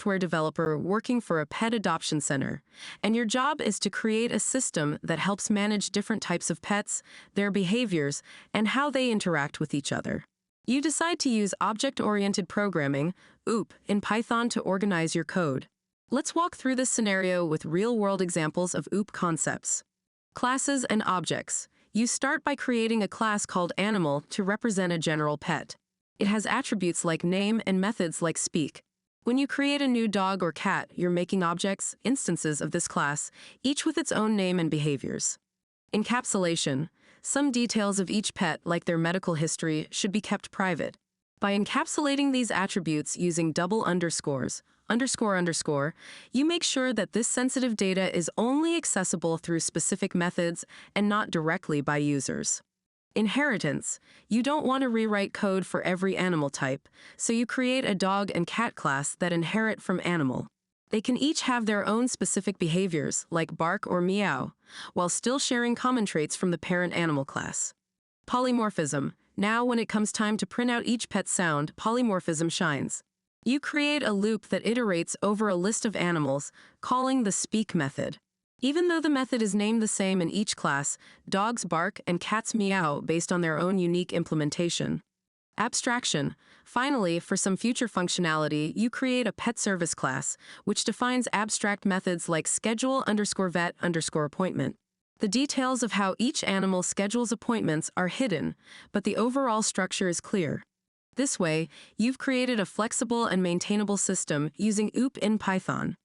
software developer working for a pet adoption center, and your job is to create a system that helps manage different types of pets, their behaviors, and how they interact with each other. You decide to use object-oriented programming, OOP, in Python to organize your code. Let's walk through this scenario with real-world examples of OOP concepts. Classes and objects. You start by creating a class called Animal to represent a general pet. It has attributes like name and methods like speak. When you create a new dog or cat, you're making objects, instances of this class, each with its own name and behaviors. Encapsulation. Some details of each pet, like their medical history, should be kept private. By encapsulating these attributes using double underscores, ___, you make sure that this sensitive data is only accessible through specific methods and not directly by users. Inheritance. You don't want to rewrite code for every animal type, so you create a dog and cat class that inherit from animal. They can each have their own specific behaviors, like bark or meow, while still sharing common traits from the parent animal class. Polymorphism. Now, when it comes time to print out each pet's sound, polymorphism shines. You create a loop that iterates over a list of animals, calling the speak method. Even though the method is named the same in each class, dogs bark and cats meow based on their own unique implementation. Abstraction. Finally, for some future functionality, you create a pet service class, which defines abstract methods like schedule_vet_appointment. The details of how each animal schedules appointments are hidden, but the overall structure is clear. This way, you've created a flexible and maintainable system using OOP in Python.